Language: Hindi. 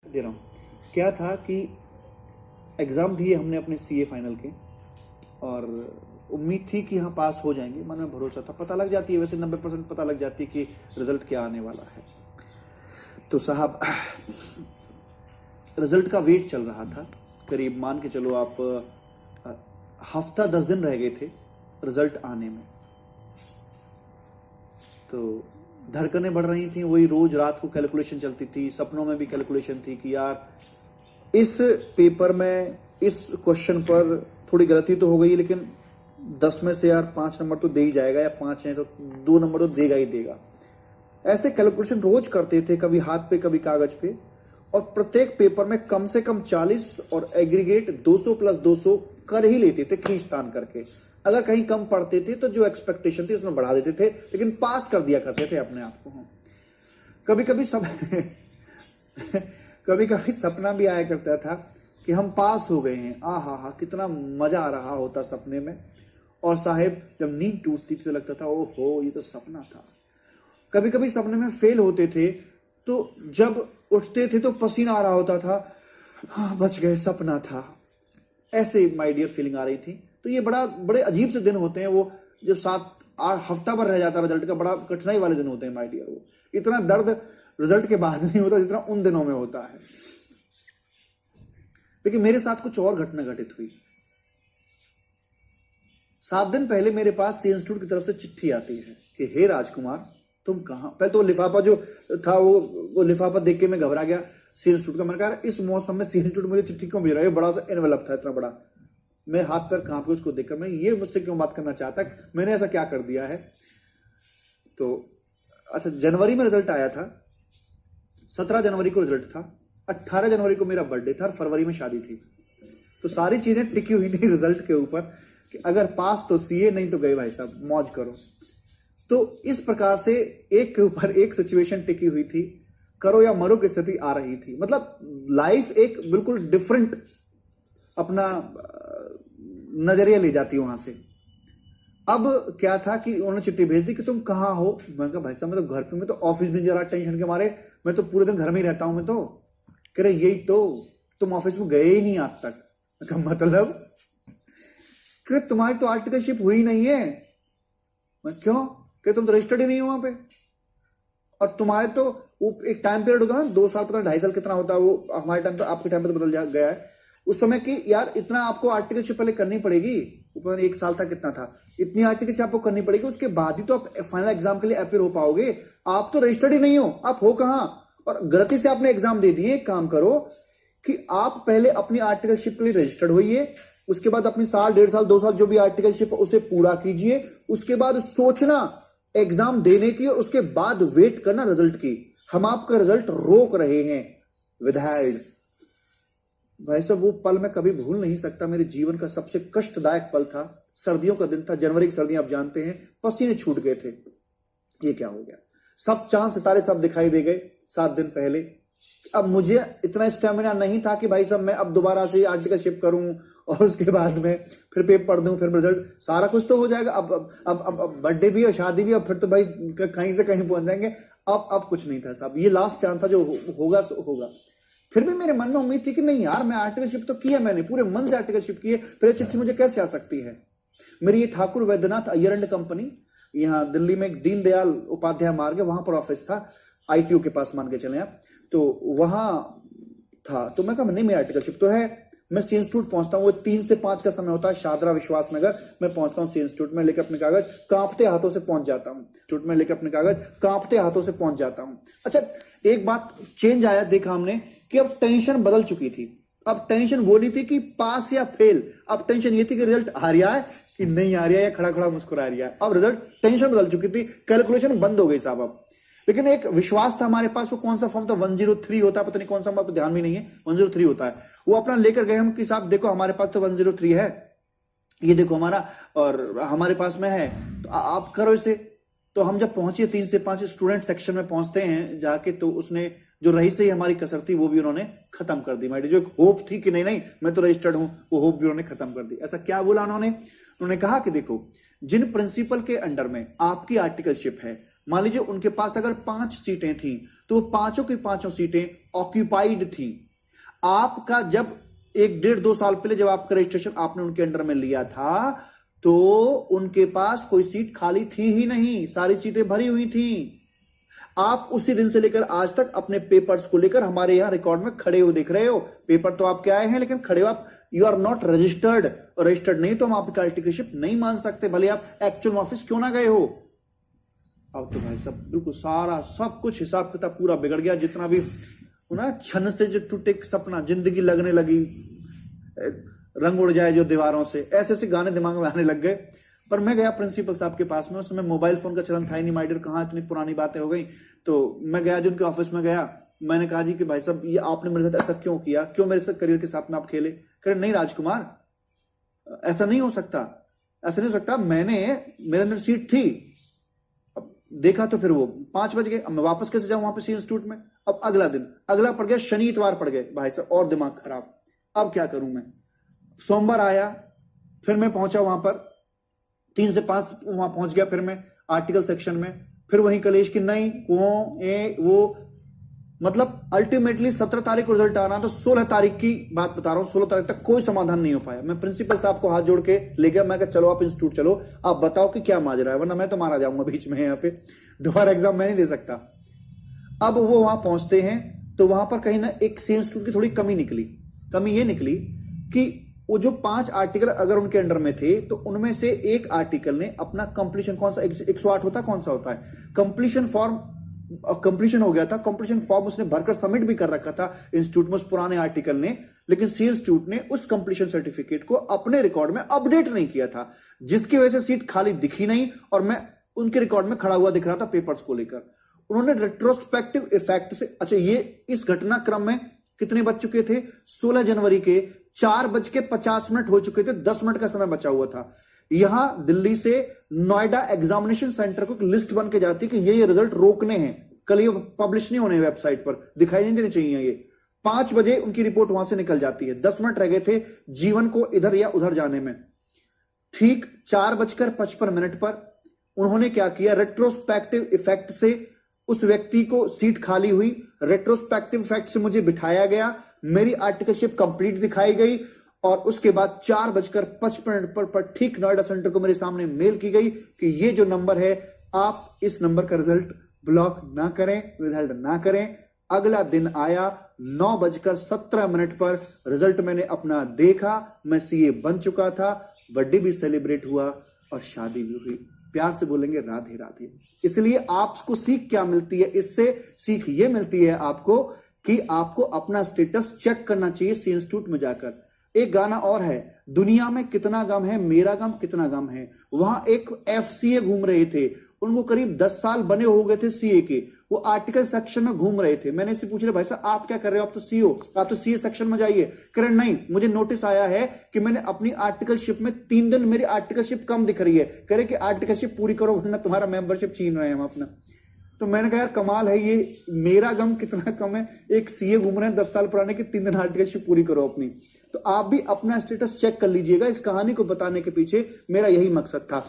दे रहा हूँ। क्या था कि एग्ज़ाम दिए हमने अपने सीए फाइनल के, और उम्मीद थी कि हाँ पास हो जाएंगे, मन में भरोसा था। पता लग जाती है वैसे 90% पता लग जाती है कि रिजल्ट क्या आने वाला है। तो साहब रिजल्ट का वेट चल रहा था, करीब मान के चलो आप हफ्ता 10 दिन रह गए थे रिजल्ट आने में। तो धड़कनें बढ़ रही थी, वही रोज रात को कैलकुलेशन चलती थी, सपनों में भी कैलकुलेशन थी कि यार इस पेपर में इस क्वेश्चन पर थोड़ी गलती तो हो गई, लेकिन 10 में से यार 5 नंबर तो दे ही जाएगा, या 5 है तो 2 नंबर तो देगा ही देगा। ऐसे कैलकुलेशन रोज करते थे, कभी हाथ पे कभी कागज पे, और प्रत्येक पेपर में कम से कम 40 और एग्रीगेट 200 प्लस 200 कर ही लेते थे खींचतान करके। अगर कहीं कम पढ़ते थे तो जो एक्सपेक्टेशन थी उसमें बढ़ा देते थे, लेकिन पास कर दिया करते थे अपने आप को। कभी कभी सब कभी कभी सपना भी आया करता था कि हम पास हो गए हैं, आ हा कितना मजा आ रहा होता सपने में। और साहेब जब नींद टूटती थी तो लगता था ओहो ये तो सपना था। कभी कभी सपने में फेल होते थे तो जब उठते थे तो पसीना आ रहा होता था, हाँ बच गए, सपना था। ऐसे माय डियर फीलिंग आ रही थी। तो ये बड़े अजीब से दिन होते हैं वो, जब 7-8 हफ्ता भर रह जाता रिजल्ट का, बड़ा कठिनाई वाले दिन होते हैं माय डियर। वो इतना दर्द रिजल्ट के बाद नहीं होता जितना उन दिनों में होता है। लेकिन मेरे साथ कुछ और घटना घटित हुई। 7 दिन पहले मेरे पास सी इंस्टीट्यूट की तरफ से चिट्ठी आती है कि हे राजकुमार तुम कहां। पहले तो लिफाफा जो था वो लिफाफा देख के मैं घबरा गया सी इंस्टीट्यूट का। मैंने कहा इस मौसम में सी इंस्टीट्यूट मुझे चिट्ठी क्यों भेज रहा है, बड़ा सा एनवेलप था इतना बड़ा। मैं हाथ पैर कांप के उसको देखकर, मैं ये मुझसे क्यों बात करना चाहता है, मैंने ऐसा क्या कर दिया है। तो अच्छा, जनवरी में रिजल्ट आया था, 17 जनवरी को रिजल्ट था, 18 जनवरी को मेरा बर्थडे था और फरवरी में शादी थी। तो सारी चीजें टिकी हुई थी रिजल्ट के ऊपर कि अगर पास तो सीए, नहीं तो गए भाई साहब, मौज करो। तो इस प्रकार से एक के ऊपर एक सिचुएशन टिकी हुई थी, करो या मरो की स्थिति आ रही थी। मतलब लाइफ एक बिल्कुल डिफरेंट अपना नजरिया ले जाती वहां से। अब क्या था कि उन्होंने चिट्ठी भेज दी कि तुम कहां हो। मैंने कहा भाई साहब मैं तो घर पे, मैं तो ऑफिस में जरा टेंशन के मारे, मैं तो पूरे दिन घर में ही रहता हूं। मैं तो कह रहे यही तो, तुम ऑफिस में गए ही नहीं आज तक। मैं कहा मतलब कि तुम्हारी तो आर्टिकलशिप हुई नहीं है। मैं क्यों, कि तुम तो रजिस्टर्ड ही नहीं हो वहां पे, और तुम्हारे तो वो एक टाइम पीरियड होता है ना, 2 साल पता 2.5 साल कितना होता है वो, हमारे टाइम पे आपके टाइम पे तो बदल गया है उस समय की। यार इतना आपको आर्टिकलशिप पहले करनी पड़ेगी, ऊपर 1 साल था कितना था, इतनी आर्टिकलशिप आपको करनी पड़ेगी, उसके बाद ही तो आप फाइनल एग्जाम के लिए अपेयर हो पाओगे। आप तो रजिस्टर्ड ही नहीं हो, आप हो कहां, और गलती से आपने एग्जाम दे दिए। एक काम करो कि आप पहले अपनी आर्टिकलशिप के लिए रजिस्टर्ड होइए, उसके बाद अपनी साल 1.5 साल 2 साल जो भी आर्टिकलशिप उसे पूरा कीजिए, उसके बाद सोचना एग्जाम देने की, और उसके बाद वेट करना रिजल्ट की। हम आपका रिजल्ट रोक रहे हैं विधायक। भाई साहब वो पल मैं कभी भूल नहीं सकता, मेरे जीवन का सबसे कष्टदायक पल था। सर्दियों का दिन था, जनवरी की सर्दियां आप जानते हैं, पसीने छूट गए थे। ये क्या हो गया, सब चांद सितारे सब दिखाई दे गए 7 दिन पहले। अब मुझे इतना स्टेमिना नहीं था कि भाई साहब मैं अब दोबारा से आर्टिकलशिप करूं और उसके बाद में फिर पेपर पढ़ दूं, फिर रिजल्ट, सारा कुछ तो हो जाएगा। अब बर्थडे भी और शादी भी, और फिर तो भाई कहीं से कहीं पहुंच जाएंगे। अब कुछ नहीं था साहब, ये लास्ट चांस था, जो होगा सो होगा। फिर भी मेरे मन में उम्मीद थी कि नहीं यार, मैं आर्टिकलशिप तो की है, मैंने पूरे मन से आर्टिकलशिप की है, फिर चिट्ठी मुझे कैसे आ सकती है। मेरी ये ठाकुर वैद्यनाथ अय्यर एंड कंपनी, यहाँ दिल्ली में एक दीनदयाल उपाध्याय मार्ग है, वहां पर ऑफिस था, आईटीओ के पास मान के चले आप। तो वहां था, तो मैं कहा नहीं मेरी आर्टिकलशिप तो है। मैं सी इंस्टीट्यूट पहुंचता हूँ, वो 3 से 5 का समय होता है, शादरा विश्वास नगर। मैं पहुंचता हूँ सी इंस्टीट्यूट में, लेकर अपने कागज कांपते हाथों से पहुंच जाता हूँ। इंस्टीट्यूट में लेकर अपने कागज कांपते हाथों से पहुंच जाता हूँ। अच्छा, एक बात चेंज आया देखा हमने कि अब टेंशन बदल चुकी थी। अब टेंशन वो नहीं थी कि पास या फेल, अब टेंशन ये थी कि रिजल्ट आ रहा है कि नहीं आ रहा है, या खड़ा खड़ा मुस्कुरा रहा है। अब रिजल्ट, टेंशन बदल चुकी थी, कैलकुलेशन बंद हो गई साहब अब। लेकिन एक विश्वास था हमारे पास, वो कौन सा फॉर्म था, 103 होता है, पता नहीं कौन सा, हमारे ध्यान भी नहीं है, 103 होता है। वो अपना लेकर गए हम कि साहब देखो हमारे पास तो 103 है, ये देखो हमारा, और हमारे पास में है, तो आप करो इसे। तो हम जब पहुंचे 3 से 5 स्टूडेंट सेक्शन में पहुंचते हैं जाके, तो उसने जो रही से ही हमारी कसर थी वो भी उन्होंने खत्म कर दी। जो एक होप थी कि नहीं नहीं मैं तो रजिस्टर्ड हूं, वो होप भी उन्होंने खत्म कर दी। ऐसा क्या बोला उन्होंने कहा कि देखो जिन प्रिंसिपल के अंडर में आपकी आर्टिकलशिप है मान लीजिए उनके पास अगर 5 सीटें थी तो वो पांचों की पांचों सीटें ऑक्यूपाइड थी। आपका जब 1 डेढ़ 2 साल पहले जब आपका रजिस्ट्रेशन आपने उनके अंडर में लिया था तो उनके पास कोई सीट खाली थी ही नहीं, सारी सीटें भरी हुई थी। आप उसी दिन से लेकर आज तक अपने पेपर्स को लेकर हमारे यहां रिकॉर्ड में खड़े हो दिख रहे हो। पेपर तो आपके आए हैं लेकिन खड़े हो आप, यू आर नॉट रजिस्टर्ड। और रजिस्टर्ड नहीं तो हम आपका आर्टिकलशिप नहीं मान सकते, भले आप एक्चुअल ऑफिस क्यों ना गए हो। अब तो भाई सब बिल्कुल सारा सब कुछ हिसाब किताब पूरा बिगड़ गया। जितना भी ना छन से जो टूटे सपना, जिंदगी लगने लगी, रंग उड़ जाए जो दीवारों से, ऐसे ऐसे गाने दिमाग में आने लग गए। पर मैं गया प्रिंसिपल साहब के पास में, उस समय मोबाइल फोन का चलन था ही नहीं, माय डियर, कहां इतनी पुरानी बातें हो गई। तो मैं गया जो उनके ऑफिस में गया, मैंने कहा जी कि भाई साहब ये आपने मेरे साथ ऐसा क्यों किया, क्यों मेरे साथ करियर के साथ में आप खेले। कह रहे नहीं राजकुमार ऐसा नहीं हो सकता, ऐसा नहीं हो सकता, मेरे अंदर सीट थी। अब देखा तो फिर वो 5 बज गए, अब मैं वापस कैसे जाऊं वहां पे सी इंस्टीट्यूट में। अब अगला दिन अगला पड़ गया, शनि इतवार पड़ गए भाई साहब, और दिमाग खराब। अब क्या करूं मैं। सोमवार आया, फिर मैं पहुंचा वहां पर 3 से 5 वहां पहुंच गया, फिर मैं आर्टिकल सेक्शन में, फिर वही कलेश की नहीं वो मतलब अल्टीमेटली 17 तारीख को रिजल्ट आना, तो 16 तारीख की बात बता रहा हूं, 16 तारीख तक कोई समाधान नहीं हो पाया। मैं प्रिंसिपल साहब को हाथ जोड़ के ले गया, मैं कहा चलो आप इंस्टीट्यूट चलो, आप बताओ कि क्या माजरा है, वरना मैं तो मारा जाऊंगा बीच में। यहाँ पे दोबारा एग्जाम मैं नहीं दे सकता। अब वो वहां पहुंचते हैं तो वहां पर कहीं ना एक सी इंस्टीट्यूट की थोड़ी कमी निकली। कमी ये निकली कि वो जो 5 आर्टिकल अगर उनके अंडर में थे तो उनमें से एक आर्टिकल ने अपना कंप्लीशन, कौन सा 108 होता, कौन सा होता है कंप्लीशन फॉर्म, कंप्लीशन हो गया था। कंप्लीशन फॉर्म उसने भरकर सबमिट भी कर रखा था इंस्टीट्यूट में उस पुराने आर्टिकल ने, लेकिन सी इंस्टीट्यूट ने उस कंप्लीशन सर्टिफिकेट को अपने रिकॉर्ड में अपडेट नहीं किया था, जिसकी वजह से सीट खाली दिखी नहीं और मैं उनके रिकॉर्ड में खड़ा हुआ दिख रहा था पेपर्स को लेकर। उन्होंने रेट्रोस्पेक्टिव इफेक्ट से, अच्छा ये इस घटनाक्रम में कितने बज चुके थे, 16 जनवरी के 4:50 हो चुके थे, 10 मिनट का समय बचा हुआ था। यहां दिल्ली से नोएडा एग्जामिनेशन सेंटर को एक लिस्ट बन के जाती कि ये रिजल्ट रोकने हैं, कल ये पब्लिश नहीं होने वेबसाइट पर, दिखाई नहीं देने चाहिए ये। 5 बजे उनकी रिपोर्ट वहां से निकल जाती है, 10 मिनट रह गए थे जीवन को इधर या उधर जाने में। ठीक 4:55 पर उन्होंने क्या किया, रेट्रोस्पेक्टिव इफेक्ट से उस व्यक्ति को सीट खाली हुई, रेट्रोस्पेक्टिव इफेक्ट से मुझे बिठाया गया, मेरी आर्टिकलशिप कंप्लीट दिखाई गई और उसके बाद 4:55 पर ठीक नोएडा सेंटर को मेरे सामने मेल की गई कि ये जो नंबर है आप इस नंबर का रिजल्ट ब्लॉक ना करें, रिजल्ट ना करें। अगला दिन आया 9:17 पर रिजल्ट मैंने अपना देखा, मैं सीए बन चुका था, बर्थडे भी सेलिब्रेट हुआ और शादी भी हुई। प्यार से बोलेंगे राधे राधे। इसलिए आपको सीख क्या मिलती है इससे, सीख ये मिलती है आपको कि आपको अपना स्टेटस चेक करना चाहिए सी इंस्टीट्यूट में जाकर। एक गाना और है, दुनिया में कितना गम है, मेरा गम कितना गम है। वहां एक एफसीए घूम रहे थे, उनको करीब 10 साल बने हो गए थे सीए के, वो आर्टिकल सेक्शन में घूम रहे थे। मैंने इससे पूछ रहा, भाई साहब आप क्या कर रहे हो, आप तो सी हो, आप तो सीए सेक्शन में जाइए। कह रहे नहीं, मुझे नोटिस आया है कि मैंने अपनी आर्टिकलशिप में 3 दिन मेरी आर्टिकलशिप कम दिख रही है। कह रहे कि आर्टिकलशिप पूरी करो वरना तुम्हारा मेंबरशिप छीन रहे हैं हम अपना। तो मैंने कहा यार कमाल है, ये मेरा गम कितना कम है, एक सीए घूम रहे हैं 10 साल पुराने की, 3 दिन आर्टिकलशिप पूरी करो अपनी। तो आप भी अपना स्टेटस चेक कर लीजिएगा। इस कहानी को बताने के पीछे मेरा यही मकसद था।